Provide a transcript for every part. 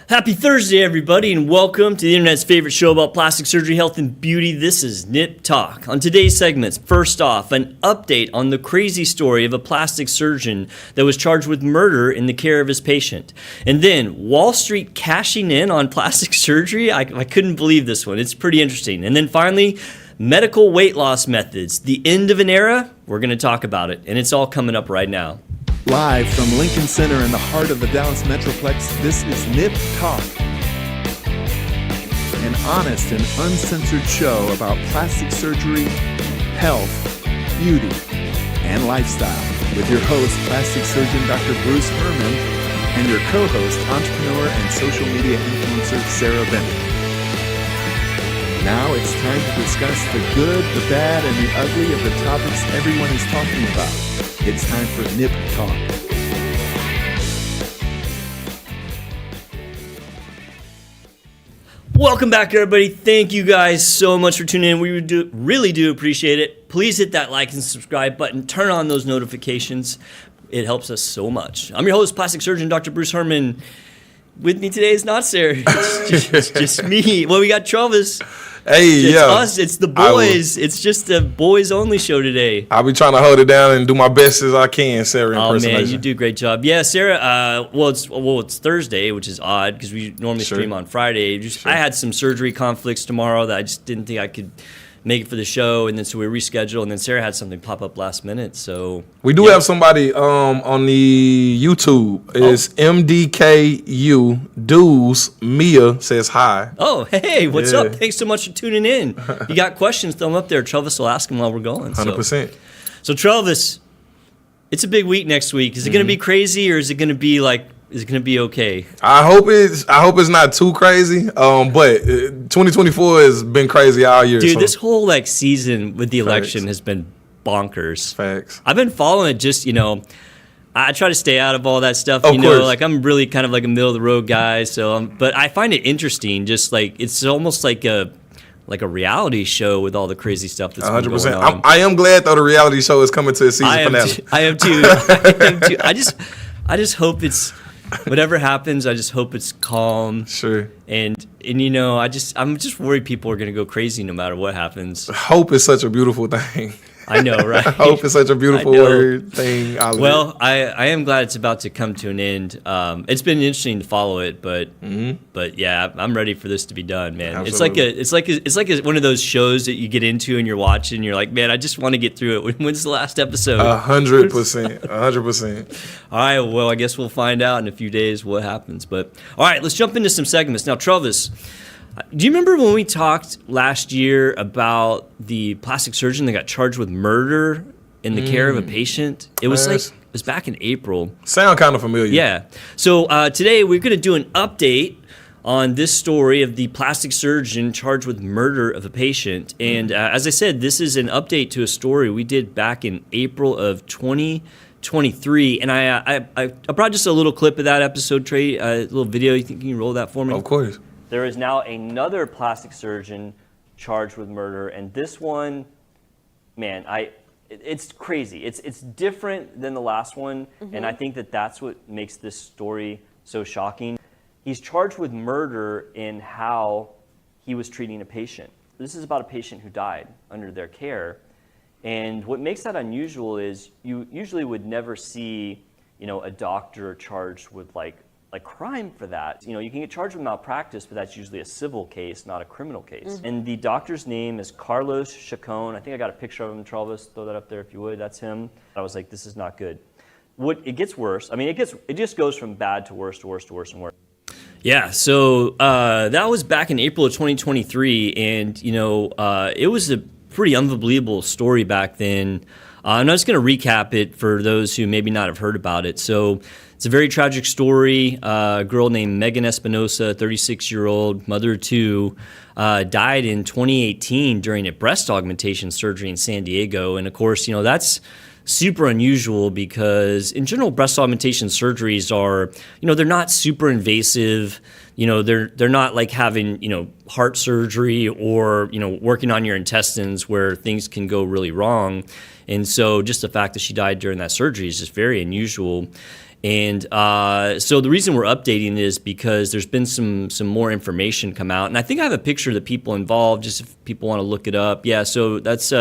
Happy Thursday, everybody, and welcome to the internet's favorite show about plastic surgery, health, and beauty. This is Nip Talk. On today's segments, first off, an update on the crazy story of a plastic surgeon that was charged with murder in the care of his patient. And then, Wall Street cashing in on plastic surgery. I couldn't believe this one. It's pretty interesting. And then finally, medical weight loss methods. The end of an era? We're going to talk about it, and it's all coming up right now. Live from Lincoln Center in the heart of the Dallas Metroplex, this is Nip Talk, an honest and uncensored show about plastic surgery, health, beauty, and lifestyle, with your host, plastic surgeon Dr. Bruce Hermann, and your co-host, entrepreneur and social media influencer Sarah Bennett. Now it's time to discuss the good, the bad, and the ugly of the topics everyone is talking about. It's time for Nip Talk. Welcome back, everybody. Thank you guys so much for tuning in. We really do appreciate it. Please hit that like and subscribe button. Turn on those notifications. It helps us so much. I'm your host, plastic surgeon Dr. Bruce Hermann. With me today is not Sarah. It's just me. Well, we got Travis. Hey, it's yeah. us. It's the boys. It's just a boys-only show today. I'll be trying to hold it down and do my best as I can, Sarah. Oh, man, you do a great job. Yeah, Sarah, it's Thursday, which is odd because we normally stream on Friday. I had some surgery conflicts tomorrow that I just didn't think I could make it for the show, and then so we rescheduled, and then Sarah had something pop up last minute. So we do have somebody on the YouTube. It's MDKU Dudes. Mia says hi. Oh, hey, what's up? Thanks so much for tuning in. You got questions? Throw them up there. Travis will ask them while we're going. 100%. So Travis, it's a big week next week. Is it going to be crazy, or is it going to be like? Is it going to be okay? I hope it's not too crazy. But 2024 has been crazy all year. Dude, this whole season with the election has been bonkers. Facts. I've been following it. Just I try to stay out of all that stuff. Of course. I'm really kind of like a middle of the road guy. So, but I find it interesting. Just it's almost like a reality show with all the crazy stuff that's 100%. Going on. I am glad though the reality show is coming to a season finale. I am too. I just hope it's. Whatever happens, I just hope it's calm. Sure. And I'm just worried people are going to go crazy no matter what happens. Hope is such a beautiful thing. I know, right? Hope is such a beautiful word thing. Well, I am glad it's about to come to an end. It's been interesting to follow it, but yeah, I'm ready for this to be done, man. Absolutely. It's like one of those shows that you get into and you're watching, and you're like, man, I just want to get through it. When's the last episode? 100%. 100%. All right, well, I guess we'll find out in a few days what happens. But all right, let's jump into some segments now. Travis, do you remember when we talked last year about the plastic surgeon that got charged with murder in the care of a patient? It was back in April. Sound kind of familiar. Yeah. So today we're going to do an update on this story of the plastic surgeon charged with murder of a patient. And as I said, this is an update to a story we did back in April of 2023. And I brought just a little clip of that episode, Trey, a little video. You think you can roll that for me? Of course. There is now another plastic surgeon charged with murder, and this one, man, it's crazy. It's different than the last one, and I think that's what makes this story so shocking. He's charged with murder in how he was treating a patient. This is about a patient who died under their care, and what makes that unusual is you usually would never see, a doctor charged with like crime for that. You can get charged with malpractice, but that's usually a civil case, not a criminal case. And the doctor's name is Carlos Chacon. I think I got a picture of him, Travis. Throw that up there if you would. That's him. I was like, this is not good. It gets worse. I mean, it just goes from bad to worse to worse to worse and worse. Yeah, so that was back in April of 2023, and it was a pretty unbelievable story back then. I'm just going to recap it for those who maybe not have heard about it. So it's a very tragic story. A girl named Megan Espinosa, 36-year-old, mother of two, died in 2018 during a breast augmentation surgery in San Diego. And of course, that's super unusual because in general, breast augmentation surgeries are, they're not super invasive. They're not like having, heart surgery or, working on your intestines where things can go really wrong. And so just the fact that she died during that surgery is just very unusual. And so the reason we're updating is because there's been some more information come out. And I think I have a picture of the people involved, just if people want to look it up. Yeah, so that's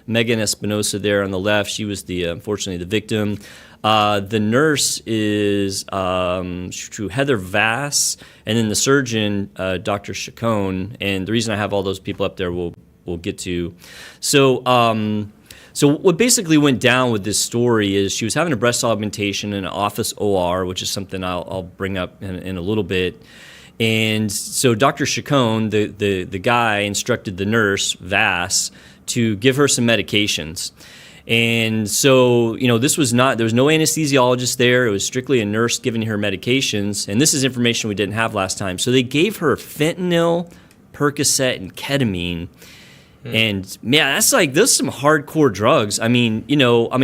Megan Espinosa there on the left. She was unfortunately the victim. The nurse is Heather Vass, and then the surgeon, Dr. Chacon. And the reason I have all those people up there, we'll get to. So what basically went down with this story is she was having a breast augmentation in an office OR, which is something I'll bring up in a little bit. And so Dr. Chacon, the guy, instructed the nurse, Vass, to give her some medications. And so, there was no anesthesiologist there. It was strictly a nurse giving her medications. And this is information we didn't have last time. So they gave her fentanyl, Percocet, and ketamine. And man, those are some hardcore drugs. I mean,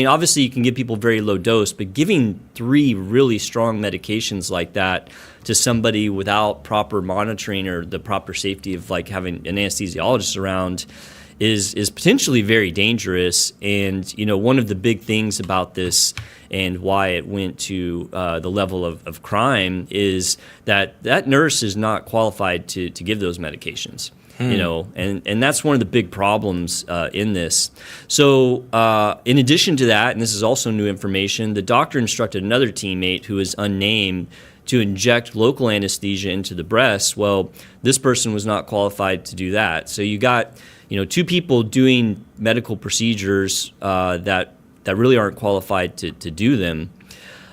obviously you can give people very low dose, but giving 3 really strong medications like that to somebody without proper monitoring or the proper safety of like having an anesthesiologist around is potentially very dangerous. And, one of the big things about this and why it went to the level of crime is that nurse is not qualified to give those medications. And that's one of the big problems in this. So in addition to that, and this is also new information, the doctor instructed another teammate who is unnamed to inject local anesthesia into the breast. Well, this person was not qualified to do that. So you got, 2 people doing medical procedures that really aren't qualified to do them.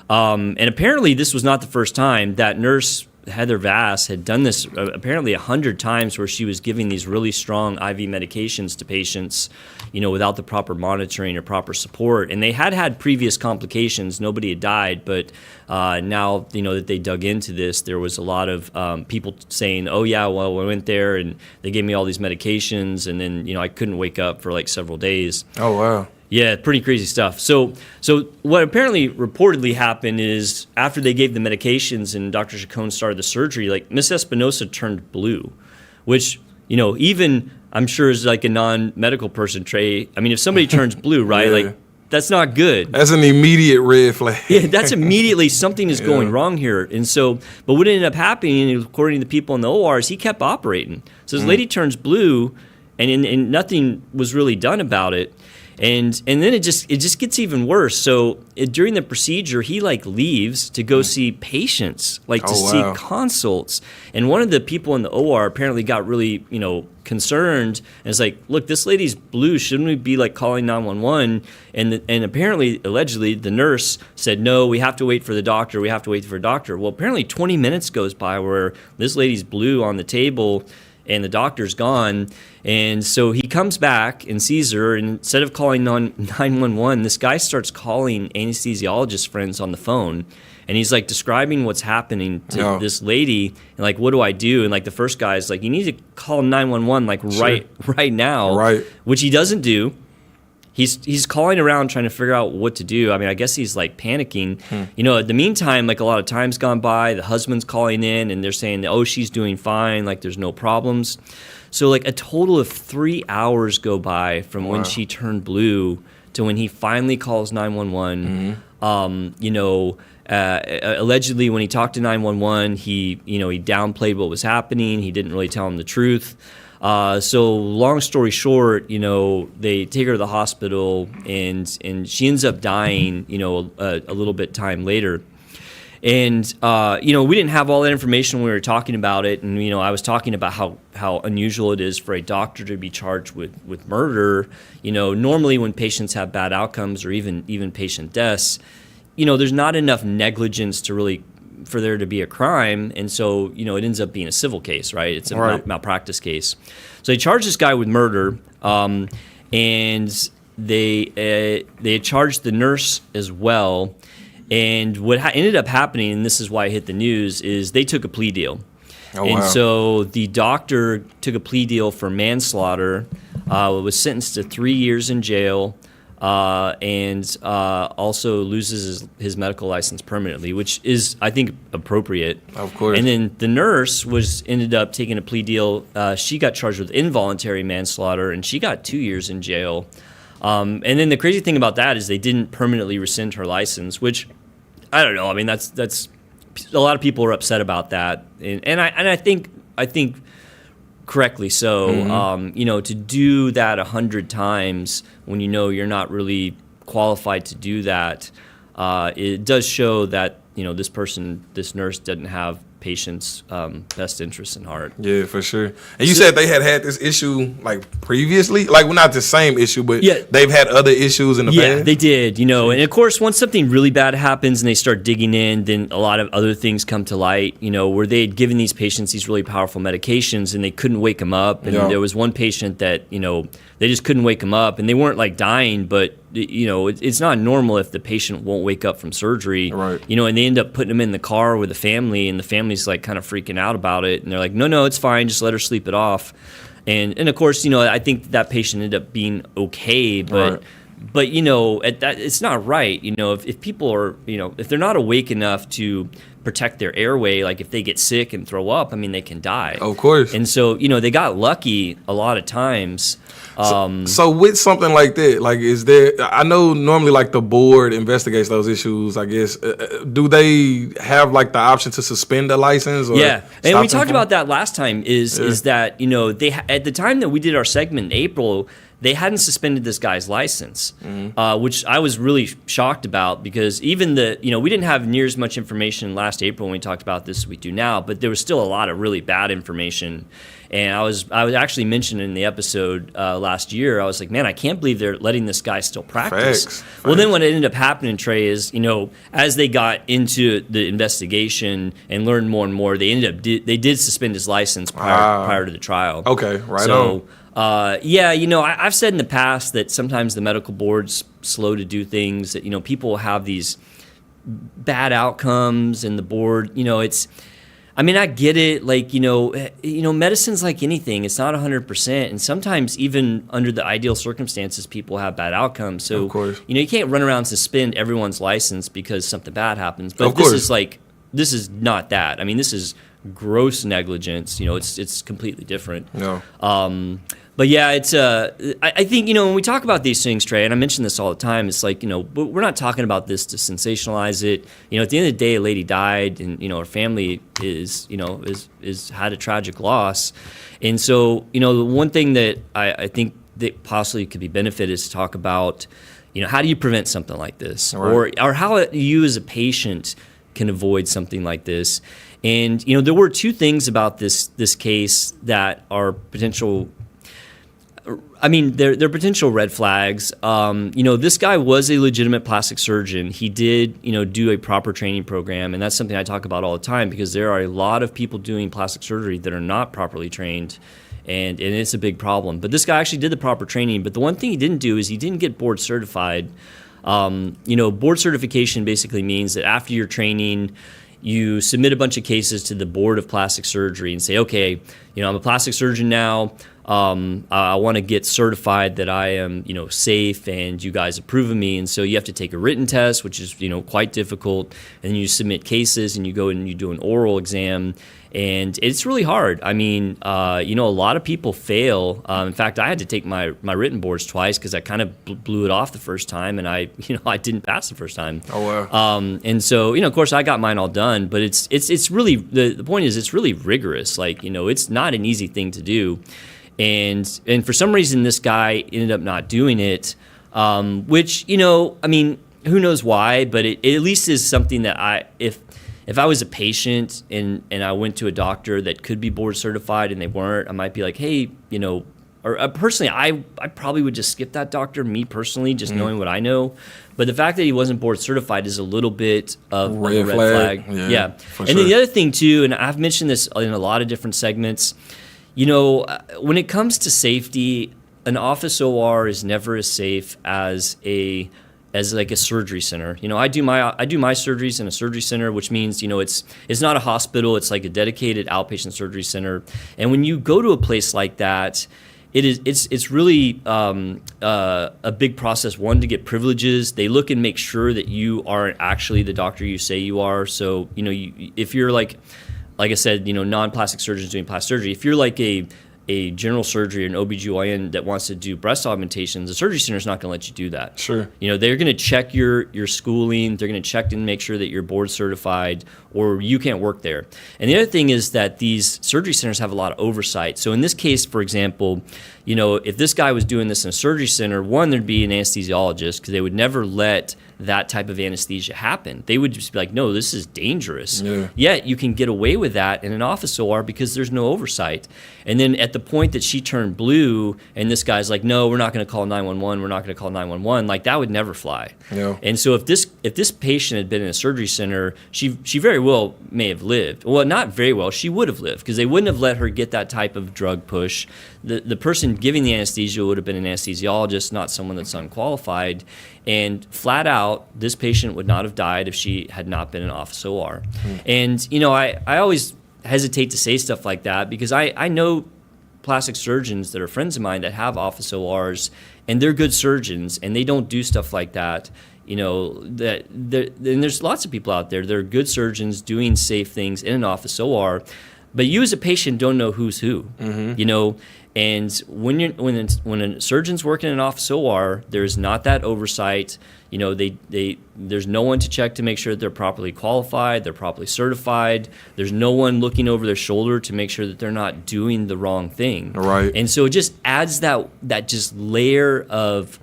And apparently this was not the first time. That nurse, Heather Vass, had done this apparently 100 times, where she was giving these really strong IV medications to patients, without the proper monitoring or proper support. And they had previous complications. Nobody had died, but now, that they dug into this, there was a lot of people saying, oh yeah, well, I went there and they gave me all these medications, and then, I couldn't wake up for like several days. Oh, wow. Yeah, pretty crazy stuff. So what apparently reportedly happened is after they gave the medications and Dr. Chacon started the surgery, like Miss Espinosa turned blue, which, even I'm sure is like a non-medical person, Trey. I mean, if somebody turns blue, right, Yeah. like that's not good. That's an immediate red flag. Yeah, that's immediately something is going wrong here. And so, but what ended up happening, according to the people in the OR, is he kept operating. So this lady turns blue, and nothing was really done about it. And then it just gets even worse. So during the procedure, he like leaves to go see patients, like to see consults. And one of the people in the OR apparently got really, concerned, and it's like, look, this lady's blue. Shouldn't we be like calling 911? And apparently, allegedly, the nurse said, no, we have to wait for the doctor. We have to wait for a doctor. Well, apparently 20 minutes goes by where this lady's blue on the table, and the doctor's gone. And so he comes back and sees her, and instead of calling 911, this guy starts calling anesthesiologist friends on the phone, and he's like describing what's happening to this lady, and like, what do I do? And like the first guy is like, you need to call 911 like right now, right? Which he doesn't do. He's calling around trying to figure out what to do. I mean, I guess he's like panicking. At the meantime, like a lot of time's gone by, the husband's calling in and they're saying, oh, she's doing fine, like there's no problems. So like a total of 3 hours go by from when she turned blue to when he finally calls 911. Allegedly when he talked to 911, he downplayed what was happening. He didn't really tell him the truth. So long story short, they take her to the hospital, and she ends up dying, a little bit time later. And, we didn't have all that information when we were talking about it. And, I was talking about how unusual it is for a doctor to be charged with murder. Normally when patients have bad outcomes or even patient deaths, there's not enough negligence to really for there to be a crime, and so it ends up being a civil case, right? It's a malpractice case. So they charged this guy with murder, and they charged the nurse as well. And what ended up happening, and this is why I hit the news, is they took a plea deal. So the doctor took a plea deal for manslaughter, was sentenced to 3 years in jail, and also loses his medical license permanently, which is, I think, appropriate. Of course. And then the nurse ended up taking a plea deal. She got charged with involuntary manslaughter, and she got 2 years in jail. And then the crazy thing about that is they didn't permanently rescind her license, which I don't know. I mean, that's a lot of people are upset about that, and I think correctly so. To do that 100 times when you're not really qualified to do that, it does show that this nurse doesn't have patient's best interest in heart. Yeah, for sure. And you said they had this issue like previously, like well, not the same issue, but they've had other issues in the past. Yeah, they did. And of course, once something really bad happens and they start digging in, then a lot of other things come to light. Where they had given these patients these really powerful medications and they couldn't wake them up. And there was one patient that they just couldn't wake them up, and they weren't like dying, but it's not normal if the patient won't wake up from surgery, right? And they end up putting them in the car with the family, and the family's like kind of freaking out about it, and they're like, no, it's fine, just let her sleep it off, and of course, I think that patient ended up being okay, but. Right. But at that, it's not right. If people are, if they're not awake enough to protect their airway, like if they get sick and throw up, I mean, they can die. Of course. And so they got lucky a lot of times. So with something like that, like is there? I know normally like the board investigates those issues. I guess do they have like the option to suspend a license? Or yeah, and we them talked about that last time. Is that they at the time that we did our segment in April, they hadn't suspended this guy's license, which I was really shocked about, because even we didn't have near as much information last April when we talked about this as we do now, but there was still a lot of really bad information. And I was actually mentioned in the episode last year, I was like, man, I can't believe they're letting this guy still practice. Facts. Well, then what ended up happening, Trey, is, as they got into the investigation and learned more and more, they did suspend his license prior to the trial. Okay, right on. I've said in the past that sometimes the medical board's slow to do things, that, people have these bad outcomes, and the board, I get it, like, medicine's like anything. It's not 100%, and sometimes even under the ideal circumstances, people have bad outcomes. So, of course. You can't run around and suspend everyone's license because something bad happens. But this is not that. I mean, this is gross negligence. It's completely different. No. But yeah, it's I think when we talk about these things, Trey, and I mention this all the time, it's like but we're not talking about this to sensationalize it. At the end of the day, a lady died, and her family is had a tragic loss, and so the one thing that I think that possibly could be benefit is to talk about how do you prevent something like this, right. or how you as a patient can avoid something like this. And there were two things about this case that are potential. I mean, they're potential red flags. This guy was a legitimate plastic surgeon. He did, do a proper training program, and that's something I talk about all the time, because there are a lot of people doing plastic surgery that are not properly trained, and it's a big problem. But this guy actually did the proper training. But the one thing he didn't do is he didn't get board certified. Board certification basically means that after your training, you submit a bunch of cases to the board of plastic surgery and say, okay, I'm a plastic surgeon now. I want to get certified that I am, safe, and you guys approve of me. And so you have to take a written test, which is, quite difficult. And then you submit cases, and you go and you do an oral exam. And it's really hard. I mean, a lot of people fail. In fact, I had to take my written boards twice because I kind of blew it off the first time, and I didn't pass the first time. Oh wow. And so, of course, I got mine all done. But it's really the point is it's really rigorous. Like, it's not an easy thing to do. And for some reason, this guy ended up not doing it, which, I mean, who knows why, but it at least is something that if I was a patient and I went to a doctor that could be board certified and they weren't, I might be like, hey, or personally, I probably would just skip that doctor, me personally, just knowing what I know. But the fact that he wasn't board certified is a little bit of a red flag. Yeah. And then the other thing, too, and I've mentioned this in a lot of different segments, when it comes to safety, an office OR is never as safe as like a surgery center. I do my surgeries in a surgery center, which means it's not a hospital. It's like a dedicated outpatient surgery center. And when you go to a place like that, it's really a big process. One, to get privileges. They look and make sure that you aren't actually the doctor you say you are. So if you're like I said, non-plastic surgeons doing plastic surgery. If you're like a a general surgery or an OBGYN that wants to do breast augmentation, the surgery center is not going to let you do that. Sure. They're going to check your schooling. They're going to check and make sure that you're board certified or you can't work there. And the other thing is that these surgery centers have a lot of oversight. So in this case, for example, if this guy was doing this in a surgery center, one, there'd be an anesthesiologist because they would never let that type of anesthesia happen. They would just be like, no, this is dangerous. Yeah. Yet you can get away with that in an office OR because there's no oversight. And then at the point that she turned blue and this guy's like, no, we're not going to call 911, we're not going to call 911, like that would never fly. Yeah. And so if this patient had been in a surgery center, she very well may have lived. Well, not very well, she would have lived because they wouldn't have let her get that type of drug push. The person giving the anesthesia would have been an anesthesiologist, not someone that's unqualified. And flat out, this patient would not have died if she had not been in office OR. And, I always hesitate to say stuff like that because I know plastic surgeons that are friends of mine that have office ORs, and they're good surgeons, and they don't do stuff like that. And there's lots of people out there that are good surgeons doing safe things in an office OR, but you as a patient don't know who's who. And when a surgeon's working in an office OR, there's not that oversight. There's no one to check to make sure that they're properly qualified, they're properly certified. There's no one looking over their shoulder to make sure that they're not doing the wrong thing. Right. And so it just adds that just layer of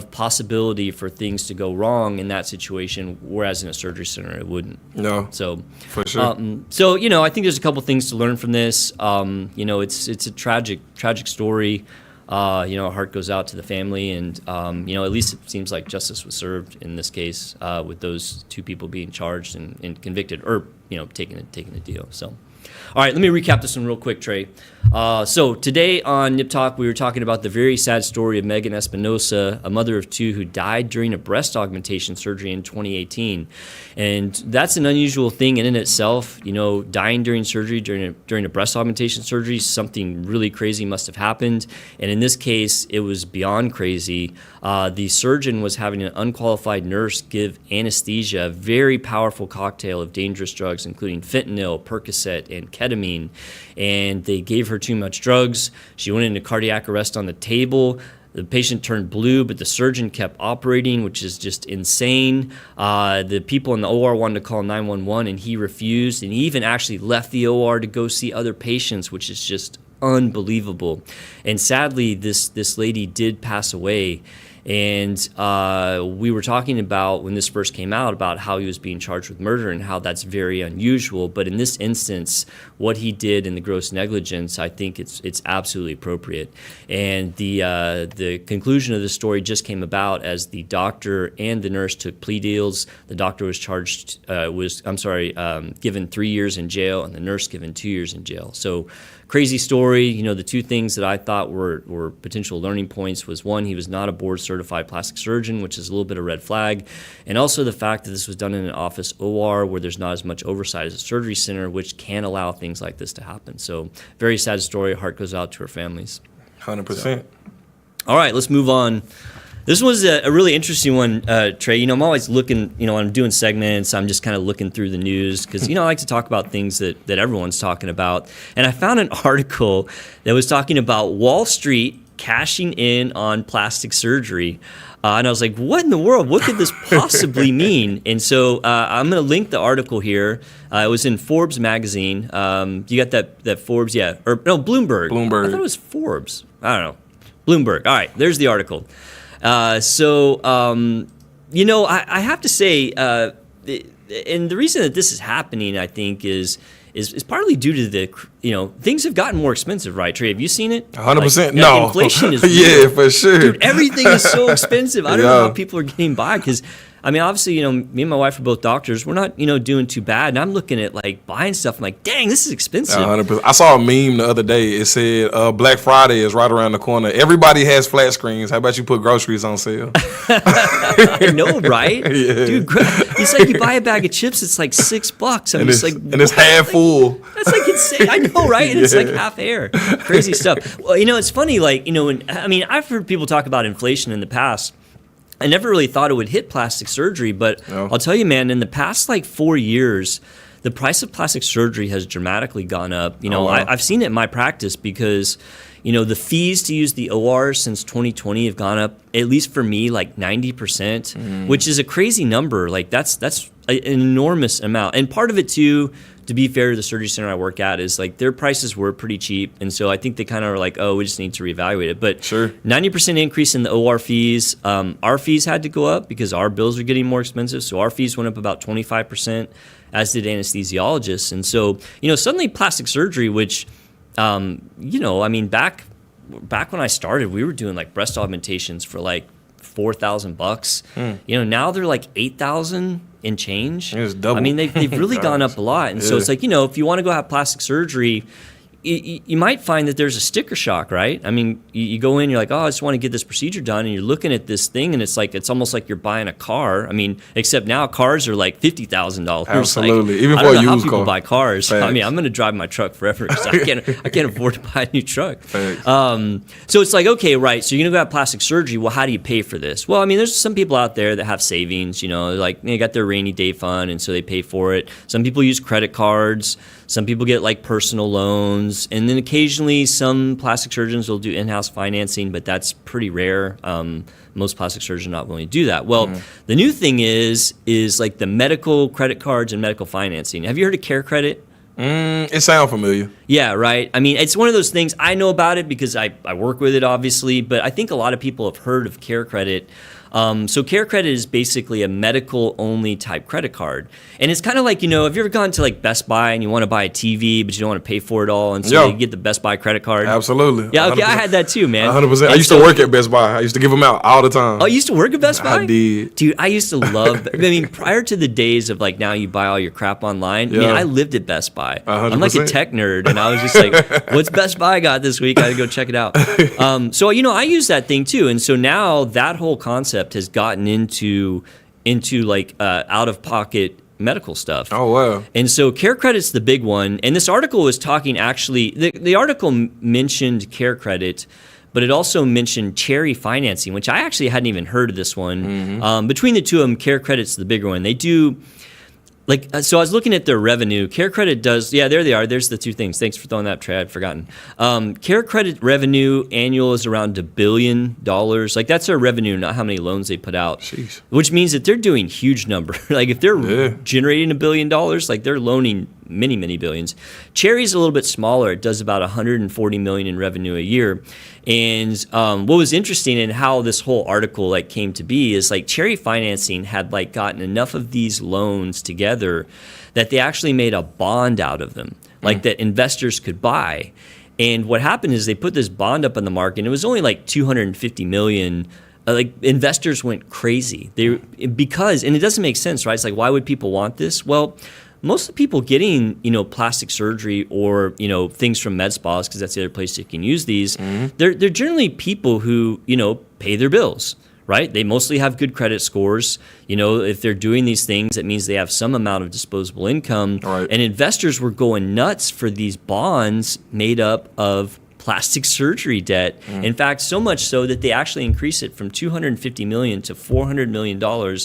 possibility for things to go wrong in that situation, whereas in a surgery center it wouldn't. No. So for sure. I think there's a couple things to learn from this. It's a tragic story. Our heart goes out to the family, and at least it seems like justice was served in this case with those two people being charged and convicted, or taking a deal. So. All right, let me recap this one real quick, Trey. So today on Nip Talk, we were talking about the very sad story of Megan Espinosa, a mother of two who died during a breast augmentation surgery in 2018. And that's an unusual thing in itself. Dying during surgery, during a breast augmentation surgery, something really crazy must have happened. And in this case, it was beyond crazy. The surgeon was having an unqualified nurse give anesthesia, a very powerful cocktail of dangerous drugs, including fentanyl, Percocet, and ketamine, and they gave her too much drugs. She went into cardiac arrest on the table. The patient turned blue, but the surgeon kept operating, which is just insane. The people in the OR wanted to call 911, and he refused, and he even actually left the OR to go see other patients, which is just unbelievable. And sadly, this lady did pass away. And we were talking about, when this first came out, about how he was being charged with murder and how that's very unusual. But in this instance, what he did in the gross negligence, I think it's absolutely appropriate. And the conclusion of the story just came about as the doctor and the nurse took plea deals. The doctor was given 3 years in jail, and the nurse given 2 years in jail. So crazy story. The two things that I thought were potential learning points was, one, he was not a board certified plastic surgeon, which is a little bit of red flag, and also the fact that this was done in an office OR where there's not as much oversight as a surgery center, which can allow things like this to happen. So very sad story. Heart goes out to her families. 100%. All right, let's move on. This was a really interesting one, Trey. I'm always looking, when I'm doing segments, I'm just kind of looking through the news because, I like to talk about things that everyone's talking about. And I found an article that was talking about Wall Street cashing in on plastic surgery. And I was like, what in the world? What could this possibly mean? And so I'm going to link the article here. It was in Forbes magazine. You got that Forbes? Yeah. Or no, Bloomberg. I thought it was Forbes. I don't know. Bloomberg. All right. There's the article. I have to say, and the reason that this is happening, I think, is partly due to the, things have gotten more expensive, right, Trey? Have you seen it? 100%. No. Inflation is yeah, for sure. Dude, everything is so expensive. I don't know how people are getting by because, obviously, me and my wife are both doctors. We're not, doing too bad. And I'm looking at, buying stuff. I'm like, dang, this is expensive. 100%. I saw a meme the other day. It said, Black Friday is right around the corner. Everybody has flat screens. How about you put groceries on sale? I know, right? Yeah. Dude, it's like you buy a bag of chips, it's like $6. I'm just like, and it's half full. That's like insane. I know, right? And it's like half air. Crazy stuff. Well, it's funny, I've heard people talk about inflation in the past. I never really thought it would hit plastic surgery, but I'll tell you, man, in the past 4 years, the price of plastic surgery has dramatically gone up. You know, wow. I've seen it in my practice because, you know, the fees to use the OR since 2020 have gone up, at least for me, like 90%, which is a crazy number. Like that's an enormous amount. And part of it too, to be fair to the surgery center I work at, is like their prices were pretty cheap. And so I think they kind of are like, oh, we just need to reevaluate it. But Sure. 90% increase in the OR fees. Our fees had to go up because our bills are getting more expensive. So our fees went up about 25%, as did anesthesiologists. And so, you know, suddenly plastic surgery, which, you know, I mean, back when I started, we were doing like breast augmentations for like $4,000. You know, now they're like 8,000 and change. It's double. I mean, they've really gone up a lot. And so it's like, you know, if you want to go have plastic surgery, you might find that there's a sticker shock, right? I mean, you go in, you're like, oh, I just want to get this procedure done, and you're looking at this thing, and it's like it's almost like you're buying a car. I mean, except now cars are like $50,000. Absolutely, like, even I for don't a know how used people car. buy cars. Facts. I mean, I'm going to drive my truck forever because I can't afford to buy a new truck. Facts. So it's like, okay, right. So you're gonna go have plastic surgery. Well, how do you pay for this? Well, I mean, there's some people out there that have savings. You know, like they got their rainy day fund, and so they pay for it. Some people use credit cards. Some people get like personal loans, and then occasionally some plastic surgeons will do in-house financing, but that's pretty rare. Most plastic surgeons are not willing to do that. Well, the new thing is like the medical credit cards and medical financing. Have you heard of Care Credit? It sounds familiar. Yeah, right. I mean, it's one of those things. I know about it because I work with it, obviously, but I think a lot of people have heard of Care Credit. So Care Credit is basically a medical-only type credit card. And it's kind of like, you know, have you ever gone to like Best Buy and you want to buy a TV, but you don't want to pay for it all, and so you get the Best Buy credit card? Absolutely. Yeah, okay, 100%. I had that too, man. 100%. I used to work at Best Buy. I used to give them out all the time. Oh, you used to work at Best Buy? I did. Dude, I used to love, I mean, prior to the days of like now you buy all your crap online, I mean, I lived at Best Buy. 100%. I'm like a tech nerd, and I was just like, what's Best Buy got this week? I gotta go check it out. So, you know, I use that thing too. And so now that whole concept has gotten into like out-of-pocket medical stuff. Oh, wow. And so Care Credit's the big one. And this article was talking actually, the article mentioned Care Credit, but it also mentioned cherry financing, which I actually hadn't even heard of this one. Between the two of them, Care Credit's the bigger one. They do, like, so I was looking at their revenue. Care Credit does, yeah, there they are. There's the two things. Thanks for throwing that up, Trey. I'd forgotten. Care Credit revenue annual is around $1 billion. Like, that's their revenue, not how many loans they put out. Jeez. Which means that they're doing huge number. Like, if they're generating $1 billion, like, they're loaning many, many billions. Cherry's a little bit smaller. It does about $140 million in revenue a year. And what was interesting in how this whole article like came to be is like Cherry Financing had like gotten enough of these loans together that they actually made a bond out of them, like that investors could buy. And what happened is they put this bond up on the market, and it was only like $250 million. Like investors went crazy. Because it doesn't make sense, right? It's like, why would people want this? Well, most of the people getting, you know, plastic surgery or, you know, things from med spas, because that's the other place you can use these, they're generally people who, you know, pay their bills, right? They mostly have good credit scores. You know, if they're doing these things, that means they have some amount of disposable income. Right. And investors were going nuts for these bonds made up of plastic surgery debt. In fact, so much so that they actually increased it from $250 million to $400 million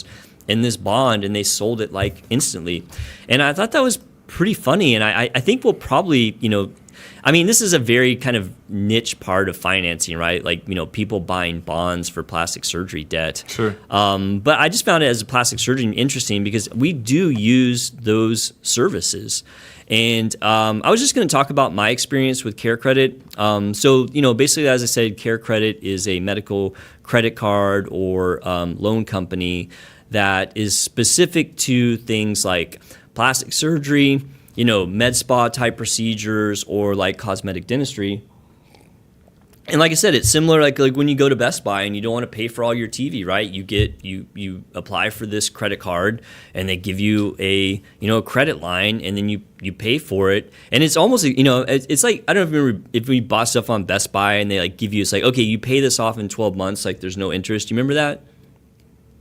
in this bond, and they sold it like instantly. And I thought that was pretty funny. And I think we'll probably, you know, I mean, this is a very kind of niche part of financing, right? Like, you know, people buying bonds for plastic surgery debt. Sure. But I just found it as a plastic surgeon interesting because we do use those services. And I was just going to talk about my experience with Care Credit. So, you know, basically, as I said, Care Credit is a medical credit card or loan company that is specific to things like plastic surgery, you know, med spa type procedures, or like cosmetic dentistry. And like I said, it's similar like when you go to Best Buy and you don't want to pay for all your TV, right? You apply for this credit card and they give you a credit line, and then you pay for it. And it's almost, you know, it's like, I don't remember if we bought stuff on Best Buy and they like give you, it's like, okay, you pay this off in 12 months, like there's no interest. Do you remember that?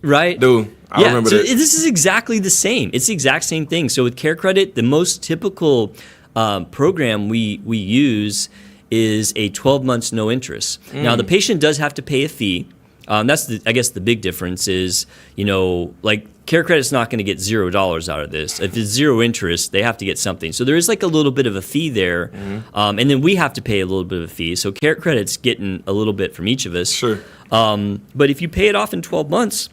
Right? Dude, I remember that. This is exactly the same. It's the exact same thing. So with Care Credit, the most typical program we use is a 12 months no interest. Now, the patient does have to pay a fee. That's I guess the big difference is, like Care Credit's not going to get $0 out of this. If it's zero interest, they have to get something. So there is like a little bit of a fee there, and then we have to pay a little bit of a fee. So Care Credit's getting a little bit from each of us. Sure. But if you pay it off in 12 months,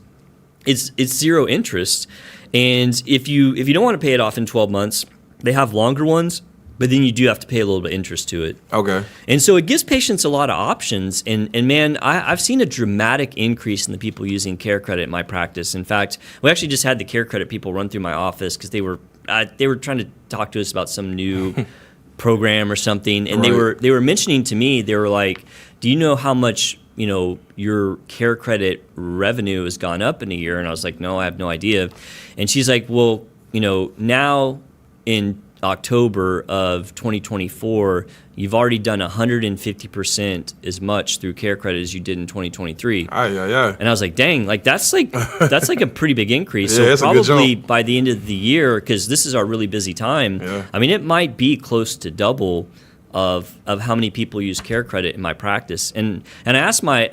it's zero interest. And if you don't want to pay it off in 12 months, they have longer ones, but then you do have to pay a little bit of interest to it. Okay. And so it gives patients a lot of options. And man, I've seen a dramatic increase in the people using Care Credit in my practice. In fact, we actually just had the Care Credit people run through my office because they were trying to talk to us about some new program or something. And they were mentioning to me, they were like, do you know how much your Care Credit revenue has gone up in a year? And I was like, no, I have no idea. And she's like, well, now in October of 2024, you've already done 150% as much through Care Credit as you did in 2023. Yeah. And I was like, dang, like that's like a pretty big increase. Yeah, so it's a good probably jump. by the end of the year, because this is our really busy time, I mean, it might be close to double of how many people use Care Credit in my practice. And I asked my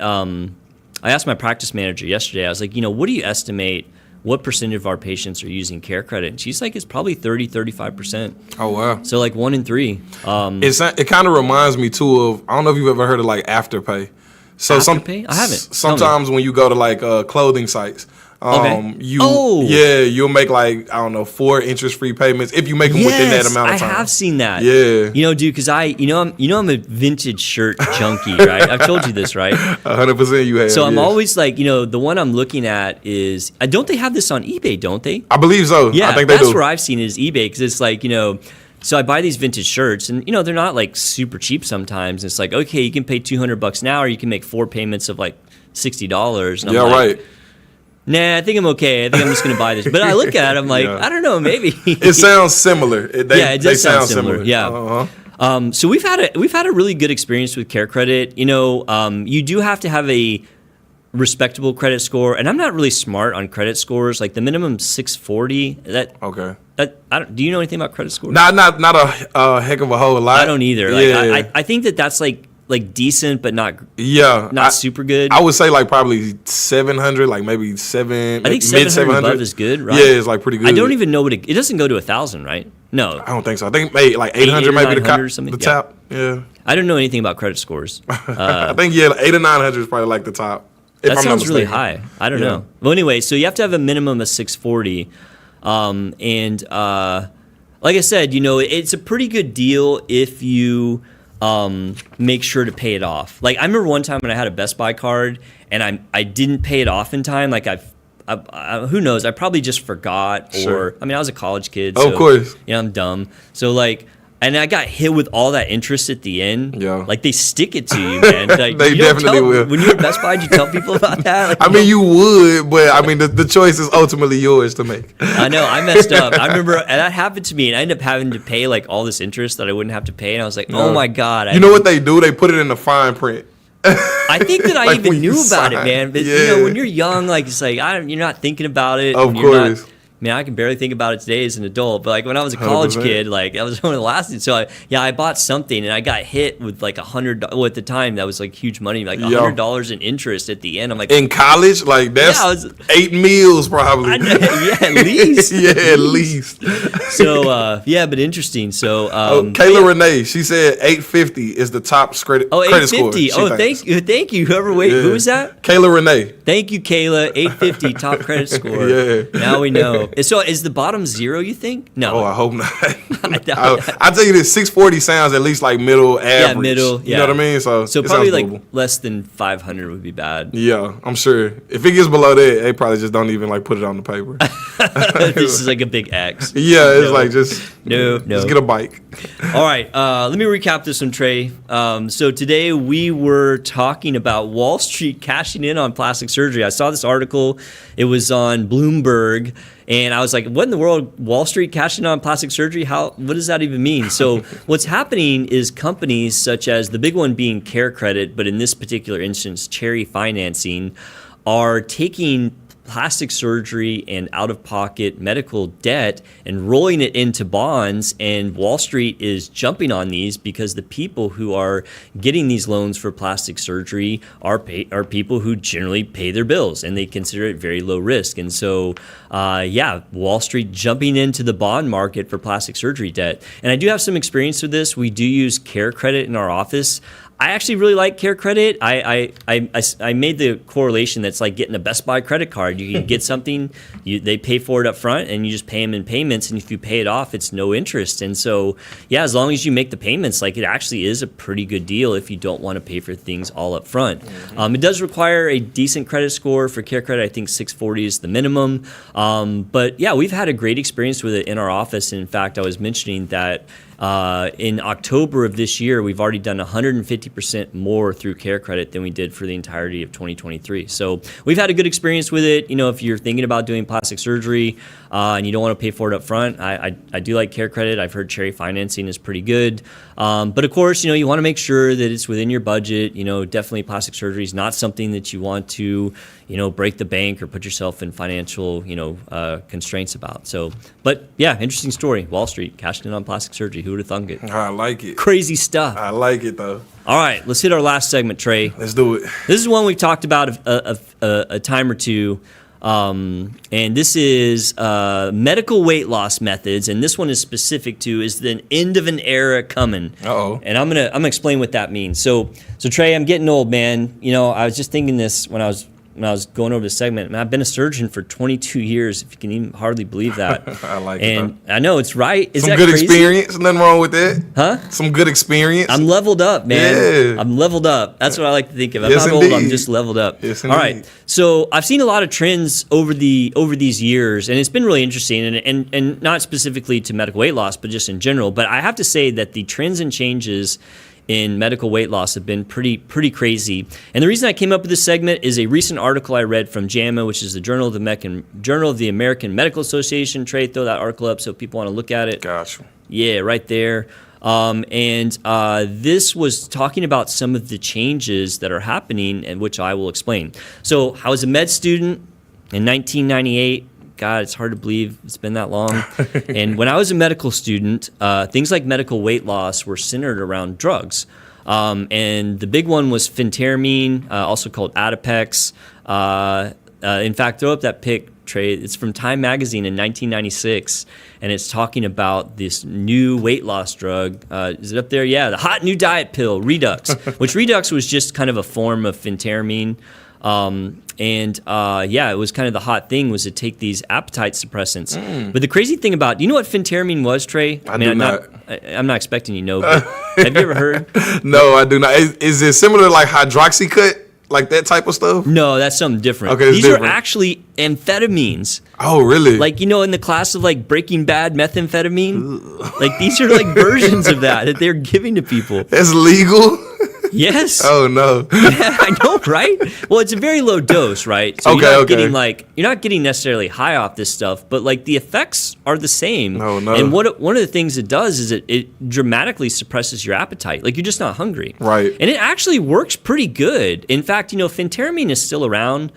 practice manager yesterday, I was like, what do you estimate what percentage of our patients are using Care Credit? And she's like, it's probably 35%. Oh, wow. So like 1 in 3. It kind of reminds me, too, of, I don't know if you've ever heard of, like, Afterpay. So Afterpay? I haven't. Sometimes when you go to, like, clothing sites, you'll make, like, I don't know, 4 interest-free payments if you make them within that amount of time. I have seen that. Yeah. Dude, because I'm a vintage shirt junkie, right? I've told you this, right? 100% you have. So I'm always like, the one I'm looking at is, don't they have this on eBay, don't they? I believe so. Yeah, I think they do. That's where I've seen it is eBay, because it's like, so I buy these vintage shirts, and they're not like super cheap sometimes. It's like, okay, you can pay $200 now, or you can make 4 payments of like $60. And I'm like, right. Nah, I think I'm okay. I think I'm just going to buy this. But I look at it, I'm like, I don't know, maybe. It sounds similar. It does sound similar. Yeah. Uh-huh. So we've had a really good experience with Care Credit. You do have to have a respectable credit score, and I'm not really smart on credit scores. Like the minimum 640. Okay. Do you know anything about credit scores? Not a heck of a whole lot. I don't either. Like, I think that's like decent, but not super good. I would say like probably 700, like maybe 7. I think mid 700 above is good, right? Yeah, it's like pretty good. I don't even know what it doesn't go to 1,000, right? No, I don't think so. I think maybe like 800 maybe the top. Yeah. I don't know anything about credit scores. I think 800 or 900 is probably like the top. That sounds really high. I don't know. Well, anyway, so you have to have a minimum of 640, and like I said, it's a pretty good deal if you make sure to pay it off. Like I remember one time when I had a Best Buy card and I didn't pay it off in time. Like I who knows? I probably just forgot, or I was a college kid. So, of course. I'm dumb. So like. And I got hit with all that interest at the end. Yeah. Like they stick it to you, man. Like, they definitely will. When you were at Best Buy, did you tell people about that? Like, you would, but the choice is ultimately yours to make. I know. I messed up. I remember, and that happened to me, and I ended up having to pay like all this interest that I wouldn't have to pay. And I was like, oh my God. You know what they do? They put it in the fine print. I think that I like even knew about it, man. But when you're young, like it's like you're not thinking about it. Of course. I can barely think about it today as an adult, but like when I was a college 100%. kid, like that was one of the last things. So I bought something and I got hit with like $100. Well, at the time that was like huge money, like $100 in interest at the end. I'm like, in college, like that's 8 meals probably. At least. At least. So but interesting. So Kayla Renee, she said 850 is the top credit score. 850. Thank you. Who was that? Kayla Renee. Thank you, Kayla. 850 top credit score. Yeah. Now we know. So is the bottom 0, you think? No. Oh, I hope not. I'll tell you this, 640 sounds at least like middle average. Yeah, middle. Yeah. You know what I mean? So probably like doable. less than 500 would be bad. Yeah, I'm sure. If it gets below that, they probably just don't even like put it on the paper. This is like a big X. Yeah, it's like just get a bike. All right, let me recap this one, Trey. So today we were talking about Wall Street cashing in on plastic surgery. I saw this article. It was on Bloomberg. And I was like, what in the world? Wall Street cashing on plastic surgery? What does that even mean? So what's happening is companies such as the big one being Care Credit, but in this particular instance, Cherry Financing, are taking plastic surgery and out-of-pocket medical debt and rolling it into bonds, and Wall Street is jumping on these because the people who are getting these loans for plastic surgery are people who generally pay their bills, and they consider it very low risk. And so, Wall Street jumping into the bond market for plastic surgery debt. And I do have some experience with this. We do use Care Credit in our office. I actually really like Care Credit. I made the correlation that's like getting a Best Buy credit card. You can get something, they pay for it up front, and you just pay them in payments. And if you pay it off, it's no interest. And so, as long as you make the payments, like, it actually is a pretty good deal if you don't want to pay for things all up front. It does require a decent credit score for Care Credit. I think 640 is the minimum. But we've had a great experience with it in our office. And in fact, I was mentioning that in October of this year, we've already done 150% more through Care Credit than we did for the entirety of 2023. So we've had a good experience with it. If you're thinking about doing plastic surgery and you don't want to pay for it up front, I do like Care Credit. I've heard cherry financing is pretty good. But of course, you want to make sure that it's within your budget. Definitely plastic surgery is not something that you want to, break the bank or put yourself in financial, constraints about. So, but interesting story. Wall Street cashed in on plastic surgery. Who would have thunk it? I like it. Crazy stuff. I like it, though. All right, let's hit our last segment, Trey. Let's do it. This is one we've talked about a time or two. And this is medical weight loss methods, and this one is specific to is the end of an era coming. Uh-oh. And I'm gonna explain what that means. So Trey, I'm getting old, man. I was just thinking this when I was going over this segment. Man, I've been a surgeon for 22 years, if you can even hardly believe that. I like it. And I know it's right. Is some that good crazy? Experience. Nothing wrong with that. Huh? Some good experience. I'm leveled up, man. Yeah. I'm leveled up. That's what I like to think of. I'm Yes, not indeed. old. I'm just leveled up. Yes, All right. indeed. So I've seen a lot of trends over these years, and it's been really interesting, and not specifically to medical weight loss, but just in general. But I have to say that the trends and changes in medical weight loss have been pretty crazy. And the reason I came up with this segment is a recent article I read from JAMA, which is the Journal of the American Medical Association. Trey, throw that article up so people want to look at it. Gotcha. Yeah, right there. This was talking about some of the changes that are happening, and which I will explain. So I was a med student in 1998. God, it's hard to believe it's been that long. And when I was a medical student, things like medical weight loss were centered around drugs. And the big one was phentermine, also called Adipex. In fact, throw up that pic, Trey. It's from Time Magazine in 1996, and it's talking about this new weight loss drug. Is it up there? Yeah, the hot new diet pill, Redux, which Redux was just kind of a form of phentermine. It was kind of the hot thing was to take these appetite suppressants. But the crazy thing about, do you know what phentermine was, Trey? I do not. I'm not expecting you to know, but have you ever heard? No, I do not. Is it similar to like hydroxycut? Like that type of stuff? No, that's something different. Okay, it's These different. are actually amphetamines. Oh, really? Like, in the class of like Breaking Bad methamphetamine. Like, these are like versions of that they're giving to people. That's legal? Yes. Oh, no. I know, right? Well, it's a very low dose, right? So Okay, you're not getting necessarily high off this stuff, but like the effects are the same. Oh, no. And one of the things it does is it dramatically suppresses your appetite. Like, you're just not hungry. Right. And it actually works pretty good. In fact, phentermine is still around.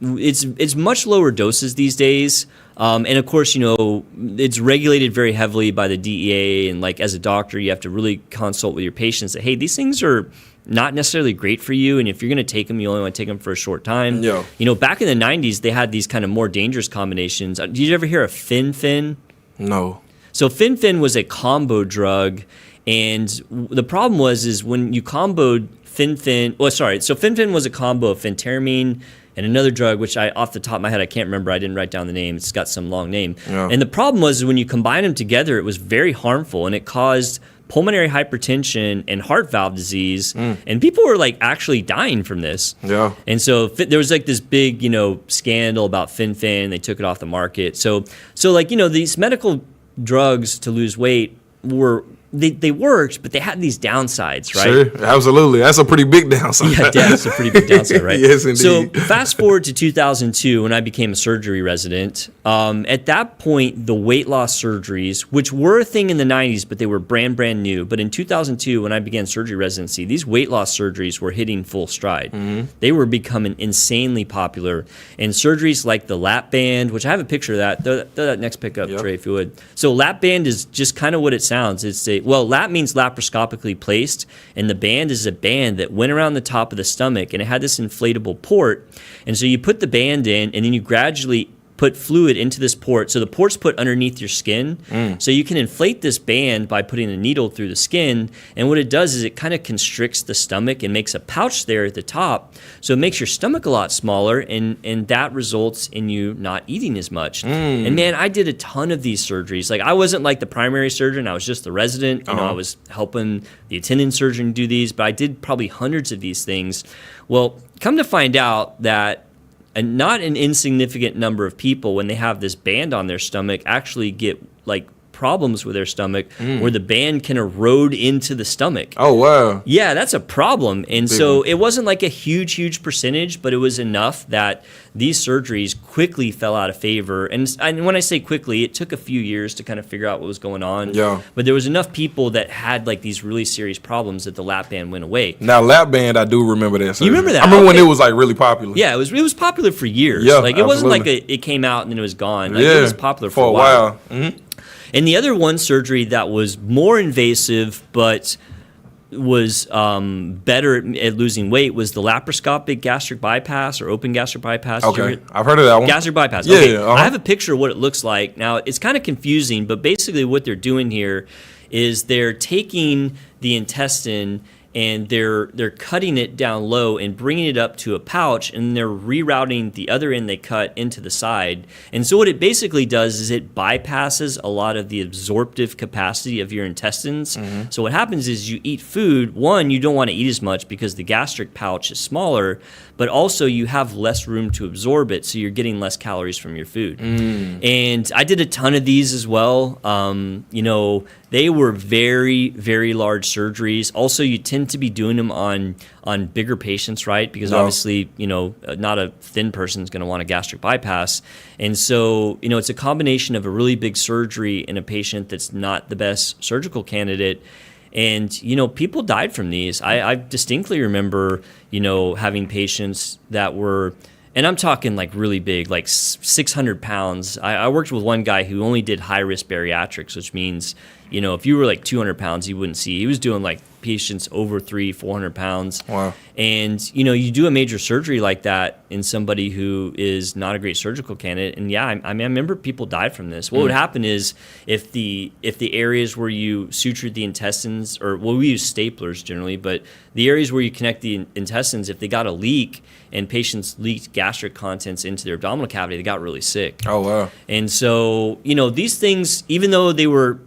It's much lower doses these days. And of course, it's regulated very heavily by the DEA. And like, as a doctor, you have to really consult with your patients that, hey, these things are not necessarily great for you. And if you're going to take them, you only want to take them for a short time. Yeah. Back in the 90s, they had these kind of more dangerous combinations. Did you ever hear of Fen-Phen? No. So Fen-Phen was a combo drug. And the problem was when you comboed Fen-Phen, so Fen-Phen was a combo of phentermine and another drug, which off the top of my head, I can't remember. I didn't write down the name. It's got some long name. Yeah. And the problem was when you combine them together, it was very harmful, and it caused pulmonary hypertension and heart valve disease. And people were like actually dying from this. Yeah. And so there was like this big, scandal about Fen-Phen. They took it off the market. So like, these medical drugs to lose weight were they worked, but they had these downsides, right? Sure, absolutely. That's a pretty big downside. Yeah, that's a pretty big downside, right? Yes, indeed. So fast forward to 2002 when I became a surgery resident. At that point, the weight loss surgeries, which were a thing in the 90s, but they were brand new. But in 2002, when I began surgery residency, these weight loss surgeries were hitting full stride. They were becoming insanely popular. And surgeries like the lap band, which I have a picture of that. Throw that next pic up, Trey, if you would. So lap band is just kind of what it sounds. Lap means laparoscopically placed, and the band is a band that went around the top of the stomach, and it had this inflatable port. And so you put the band in, and then you gradually put fluid into this port. So the port's put underneath your skin. So you can inflate this band by putting a needle through the skin. And what it does is it kind of constricts the stomach and makes a pouch there at the top. So it makes your stomach a lot smaller, and that results in you not eating as much. And man, I did a ton of these surgeries. Like, I wasn't like the primary surgeon. I was just the resident. You know, I was helping the attending surgeon do these, but I did probably hundreds of these things. Well, come to find out that not an insignificant number of people, when they have this band on their stomach, actually get like problems with their stomach where the band can erode into the stomach. Oh, wow. Yeah, that's a problem. And so it wasn't like a huge percentage, but it was enough that these surgeries quickly fell out of favor. And when I say quickly, it took a few years to kind of figure out what was going on. Yeah. But there was enough people that had like these really serious problems that the lap band went away. Now, lap band, I do remember that surgery. You remember that? I remember when it was like really popular. Yeah, it was popular for years. Yeah, like, it wasn't like absolutely. it came out and then it was gone. Like, it was popular for a while. And the other one surgery that was more invasive but was better at losing weight was the laparoscopic gastric bypass or open gastric bypass. Okay, I've heard of that one. Gastric bypass. Yeah, okay. I have a picture of what it looks like. Now, it's kind of confusing, but basically what they're doing here is they're taking the intestine and they're cutting it down low and bringing it up to a pouch, and they're rerouting the other end they cut into the side. And so what it basically does is it bypasses a lot of the absorptive capacity of your intestines. So what happens is you eat food, one, you don't want to eat as much because the gastric pouch is smaller, but also you have less room to absorb it, so you're getting less calories from your food. And I did a ton of these as well. You know, they were very, very large surgeries. Also, you tend to be doing them on bigger patients, right? Because obviously, you know, not a thin person is going to want a gastric bypass. And so, you know, it's a combination of a really big surgery in a patient that's not the best surgical candidate. And, you know, people died from these. I distinctly remember, you know, having patients that were, and I'm talking like really big, like 600 pounds. I worked with one guy who only did high-risk bariatrics, which means, you know, if you were like 200 pounds, you wouldn't see. He was doing like patients over 300-400 pounds. Wow. And, you know, you do a major surgery like that in somebody who is not a great surgical candidate. And yeah, I mean, I remember people died from this. What would happen is if the areas where you sutured the intestines, or well, we use staplers generally, but the areas where you connect the intestines, if they got a leak and patients leaked gastric contents into their abdominal cavity, they got really sick. Oh, wow. And so, you know, these things, even though they were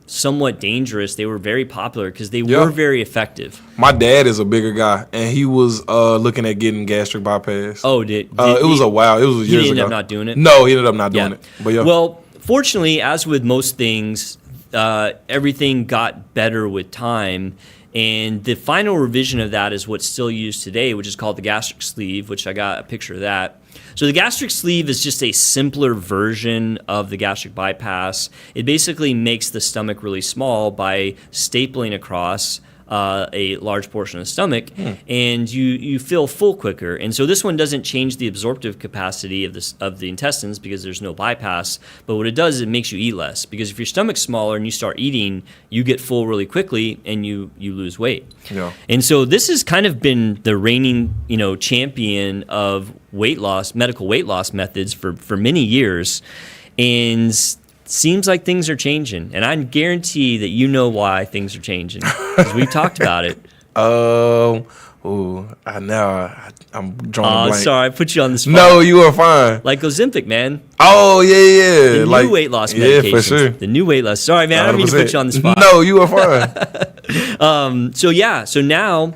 somewhat dangerous, they were very popular because they were very effective. My dad is a bigger guy, and he was looking at getting gastric bypass. Oh, it was a while. It was years ago. He ended up not doing it? No, he ended up not doing it. But yeah. Well, fortunately, as with most things, everything got better with time. And the final revision of that is what's still used today, which is called the gastric sleeve, which I got a picture of that. So the gastric sleeve is just a simpler version of the gastric bypass. It basically makes the stomach really small by stapling across a large portion of the stomach, and you feel full quicker. And so this one doesn't change the absorptive capacity of the intestines because there's no bypass. But what it does is it makes you eat less, because if your stomach's smaller and you start eating, you get full really quickly and you lose weight. Yeah. And so this has kind of been the reigning, you know, champion of weight loss, medical weight loss methods for many years. And seems like things are changing, and I guarantee that you know why things are changing because we've talked about it. I'm drawing a blank. Sorry, I put you on the spot. No, you are fine. Like Ozempic, man. Oh, yeah. The new weight loss medications. Yeah, for sure. The new weight loss. Sorry, man, I don't mean to put you on the spot. No, you are fine. So now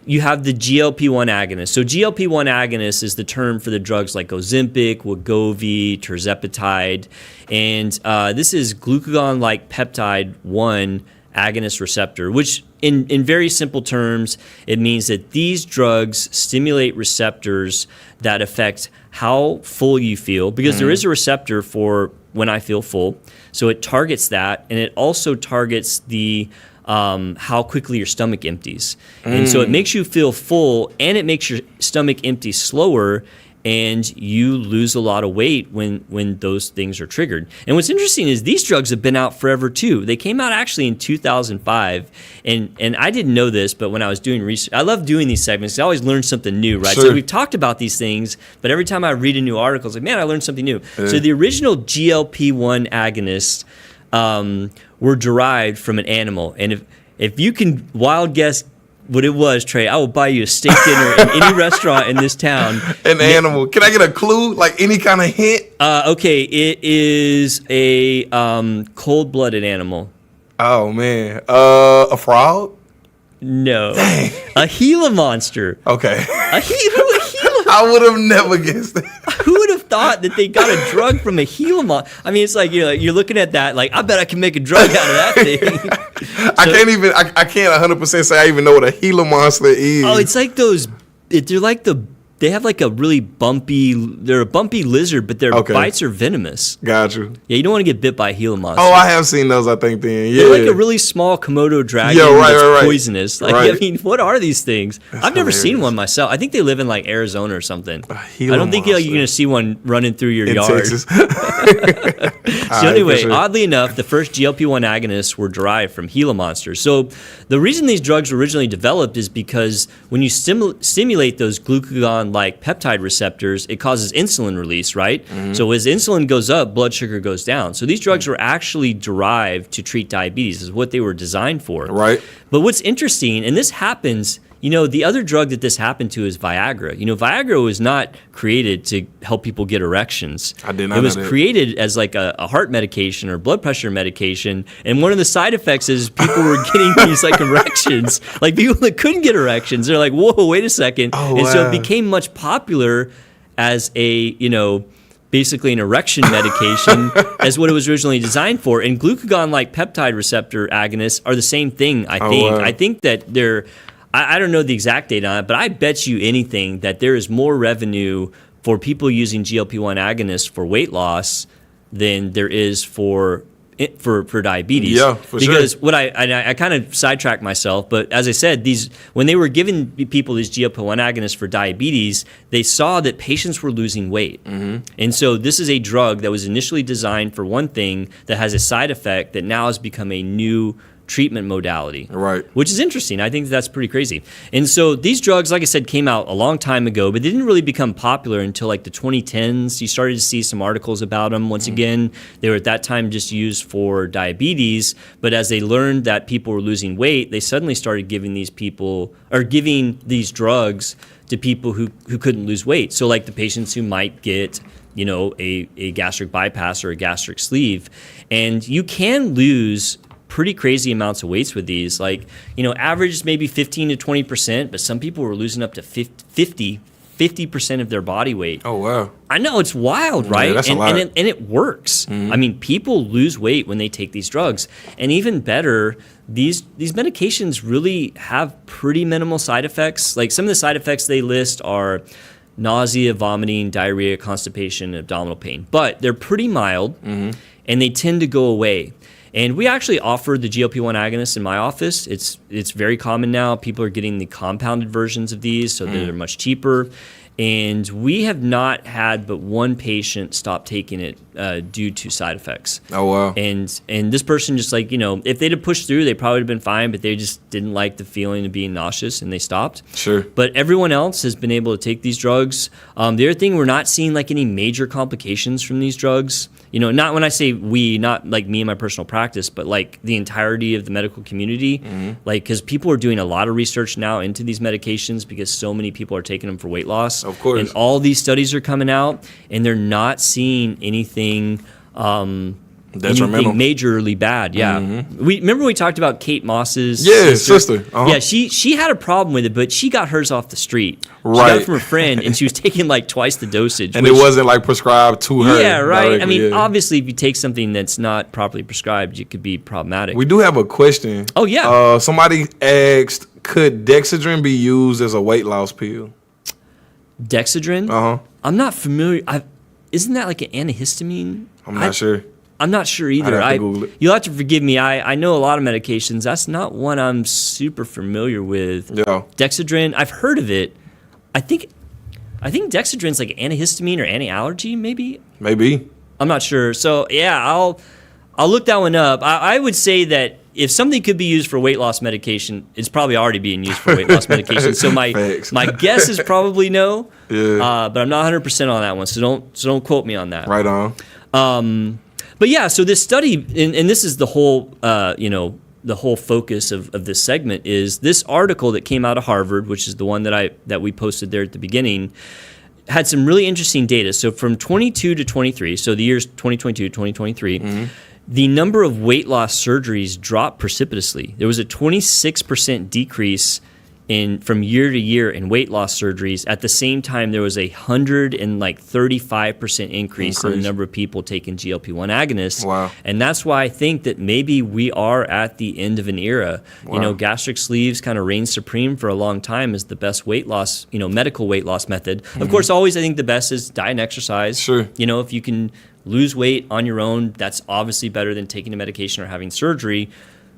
you have the GLP1 agonist. So GLP1 agonist is the term for the drugs like Ozempic, Wegovy, tirzepatide, and this is glucagon-like peptide 1 agonist receptor, which in very simple terms, it means that these drugs stimulate receptors that affect how full you feel, because there is a receptor for when I feel full. So it targets that, and it also targets the how quickly your stomach empties. And so it makes you feel full, and it makes your stomach empty slower, and you lose a lot of weight when those things are triggered. And what's interesting is these drugs have been out forever too. They came out actually in 2005, and I didn't know this, but when I was doing research, I love doing these segments. I always learn something new, right? Sure. So we've talked about these things, but every time I read a new article, it's like, man, I learned something new. So the original GLP1 agonists were derived from an animal, and if you can wild guess what it was, Trey, I will buy you a steak dinner in any restaurant in this town. An animal. Can I get a clue? Like any kind of hint? Okay, it is a cold-blooded animal. Oh man. A frog? No. Dang. A Gila monster. Okay. A Gila. I would have never guessed that. Who would have thought that they got a drug from a Gila monster? I mean, it's like you're looking at that like, I bet I can make a drug out of that thing. I can't 100% say I even know what a Gila monster is. Oh, it's like those. They're like they have like a really bumpy. They're a bumpy lizard, but their bites are venomous. Got you. Yeah, you don't want to get bit by a Gila monster. Oh, I have seen those. I think then. Yeah, they're like a really small Komodo dragon that's poisonous. Like, I mean, what are these things? I've never seen one myself. I think they live in like Arizona or something. I don't think you're going to see one running through your yard. Texas. So anyway, oddly enough, the first GLP-1 agonists were derived from Gila monsters. So the reason these drugs were originally developed is because when you stimulate those glucagon-like peptide receptors, it causes insulin release, right? So as insulin goes up, blood sugar goes down. So these drugs were actually derived to treat diabetes, is what they were designed for. Right. But what's interesting, and this happens, the other drug that this happened to is Viagra. Viagra was not created to help people get erections. I did not know It was that. created as like a heart medication or blood pressure medication. And one of the side effects is people were getting these like erections. Like people that couldn't get erections, they're like, whoa, wait a second. Oh, and so wow. it became much popular as a, basically an erection medication as what it was originally designed for. And glucagon-like peptide receptor agonists are the same thing, I think. wow. I think that they're... I don't know the exact date on it, but I bet you anything that there is more revenue for people using GLP-1 agonists for weight loss than there is for diabetes. Yeah, for sure. Because what I kind of sidetracked myself, but as I said, when they were giving people these GLP-1 agonists for diabetes, they saw that patients were losing weight. And so this is a drug that was initially designed for one thing that has a side effect that now has become a new treatment modality, Right. which is interesting. I think that's pretty crazy. And so these drugs, like I said, came out a long time ago, but they didn't really become popular until like the 2010s. You started to see some articles about them. Once again, they were at that time just used for diabetes, but as they learned that people were losing weight, they suddenly started giving these drugs to people who couldn't lose weight. So like the patients who might get a gastric bypass or a gastric sleeve, and you can lose pretty crazy amounts of weights with these. Like, average maybe 15 to 20%, but some people were losing up to 50% of their body weight. Oh, wow. I know, it's wild, right? Yeah, that's a lot. And it works. I mean, people lose weight when they take these drugs. And even better, these medications really have pretty minimal side effects. Like some of the side effects they list are nausea, vomiting, diarrhea, constipation, abdominal pain. But they're pretty mild, and they tend to go away. And we actually offer the GLP-1 agonists in my office. It's very common now. People are getting the compounded versions of these, so they're much cheaper. And we have not had but one patient stop taking it due to side effects. Oh, wow. And this person just like, if they'd have pushed through, they probably would have been fine, but they just didn't like the feeling of being nauseous and they stopped. Sure. But everyone else has been able to take these drugs. The other thing, we're not seeing like any major complications from these drugs. Not when I say we, not like me and my personal practice, but like the entirety of the medical community. Like, because people are doing a lot of research now into these medications because so many people are taking them for weight loss. Of course. And all these studies are coming out, and they're not seeing anything Detrimental. anything majorly bad. Yeah. We talked about Kate Moss's sister. Yeah, she had a problem with it, but she got hers off the street. She got Right. it from a friend, and she was taking like twice the dosage. And it wasn't like prescribed to her. Yeah, right. directly, I mean, yeah. obviously, if you take something that's not properly prescribed, it could be problematic. We do have a question. Oh, yeah. Somebody asked, could Dexedrine be used as a weight loss pill? Dexedrine? I'm not familiar. Isn't that like an antihistamine? I'm not sure. I'm not sure either. I'd have to Google it. You'll have to forgive me. I know a lot of medications. That's not one I'm super familiar with. Yeah. Dexedrine, I've heard of it. I think Dexedrine's like antihistamine or anti-allergy, maybe. Maybe. I'm not sure. So yeah, I'll look that one up. I would say that if something could be used for weight loss medication, it's probably already being used for weight loss medication. So my guess is probably no. Yeah. But I'm not 100% on that one. So don't quote me on that. Right on. But yeah, so this study, and this is the whole, the whole focus of this segment is this article that came out of Harvard, which is the one that we posted there at the beginning, had some really interesting data. So from 22 to 23, so the years 2022, 2023, the number of weight loss surgeries dropped precipitously. There was a 26% decrease from year to year in weight loss surgeries. At the same time, there was a 135% increase in the number of people taking GLP1 agonists. Wow. And that's why I think that maybe we are at the end of an era. Wow. You know, gastric sleeves kind of reigned supreme for a long time as the best weight loss, medical weight loss method. Of course, always I think the best is diet and exercise. Sure. If you can lose weight on your own, that's obviously better than taking a medication or having surgery.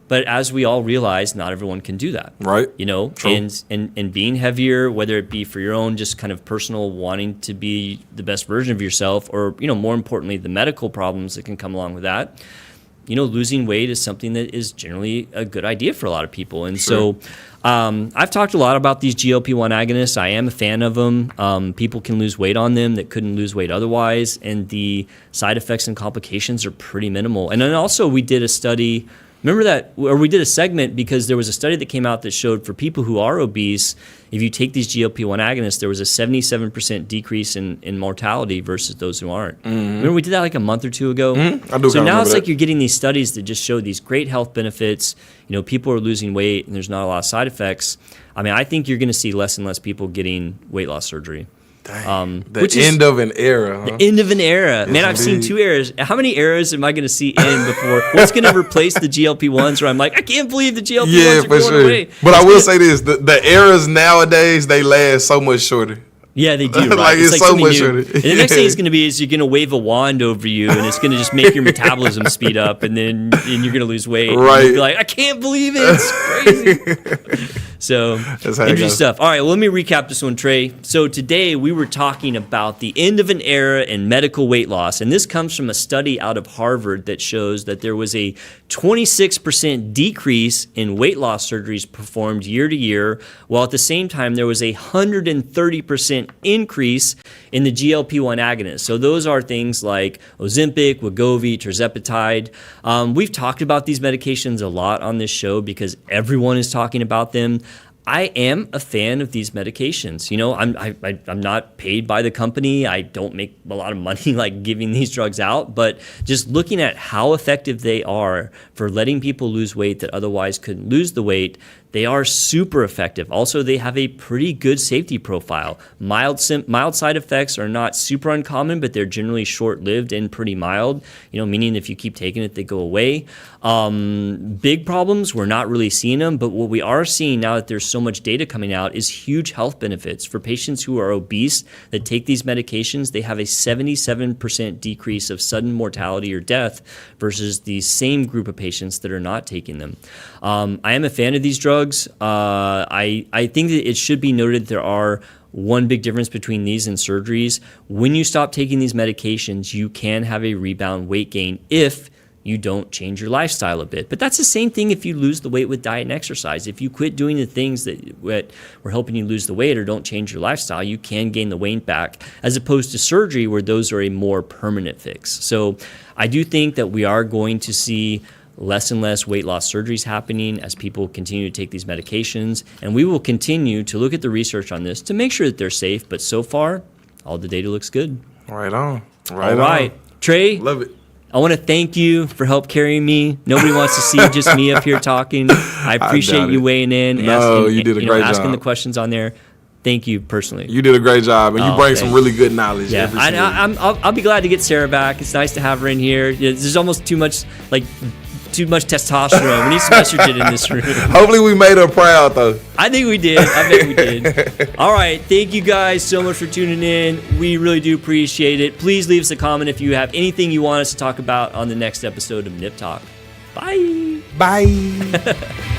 But as we all realize, not everyone can do that. Right. True. And being heavier, whether it be for your own just kind of personal wanting to be the best version of yourself, or, more importantly, the medical problems that can come along with that, losing weight is something that is generally a good idea for a lot of people. And so I've talked a lot about these GLP-1 agonists. I am a fan of them. People can lose weight on them that couldn't lose weight otherwise, and the side effects and complications are pretty minimal. And then also we did a study. Remember that, or we did a segment because there was a study that came out that showed for people who are obese, if you take these GLP-1 agonists, there was a 77% decrease in mortality versus those who aren't. Remember we did that like a month or two ago? I do. So now it's that. like you're getting these studies that just show these great health benefits. People are losing weight and there's not a lot of side effects. I mean, I think you're going to see less and less people getting weight loss surgery. The end of an era. Huh? The end of an era. Yes, Man, I've seen indeed. 2 eras. How many eras am I going to see end before? What's going to replace the GLP-1s where I'm like, I can't believe the GLP-1s are going away. But I will say this, the eras nowadays, they last so much shorter. Yeah, they do, right? Like, it's so something much new. shorter. And the next thing it's going to be is you're going to wave a wand over you, and it's going to just make your metabolism speed up, and then you're going to lose weight. Right. And you'll be like, I can't believe it. It's crazy. So, That's how it interesting goes. stuff. All right, well, let me recap this one, Trey. So today we were talking about the end of an era in medical weight loss, and this comes from a study out of Harvard that shows that there was a 26% decrease in weight loss surgeries performed year to year, while at the same time there was a 130% increase in the GLP-1 agonists. So those are things like Ozempic, Wegovy, tirzepatide. We've talked about these medications a lot on this show because everyone is talking about them. I am a fan of these medications. I'm not paid by the company. I don't make a lot of money like giving these drugs out, but just looking at how effective they are for letting people lose weight that otherwise couldn't lose the weight, they are super effective. Also, they have a pretty good safety profile. Mild side effects are not super uncommon, but they're generally short-lived and pretty mild, meaning if you keep taking it, they go away. Big problems, we're not really seeing them, but what we are seeing now that there's so much data coming out is huge health benefits. For patients who are obese that take these medications, they have a 77% decrease of sudden mortality or death versus the same group of patients that are not taking them. I am a fan of these drugs. I think that it should be noted there are one big difference between these and surgeries. When you stop taking these medications, you can have a rebound weight gain if you don't change your lifestyle a bit. But that's the same thing if you lose the weight with diet and exercise. If you quit doing the things that were helping you lose the weight or don't change your lifestyle, you can gain the weight back, as opposed to surgery where those are a more permanent fix. So I do think that we are going to see less and less weight loss surgeries happening as people continue to take these medications. And we will continue to look at the research on this to make sure that they're safe. But so far, all the data looks good. Right on. All right. Trey, Love it. I want to thank you for help carrying me. Nobody wants to see just me up here talking. I appreciate you weighing in. No, you did a great asking job. the questions on there. Thank you personally. You did a great job, and you bring some really good knowledge. Yeah, every single week. I'll be glad to get Sarah back. It's nice to have her in here. There's almost too much testosterone. We need some estrogen in this room. Hopefully we made her proud, though. I think we did. I bet we did. All right. Thank you guys so much for tuning in. We really do appreciate it. Please leave us a comment if you have anything you want us to talk about on the next episode of Nip Talk. Bye. Bye.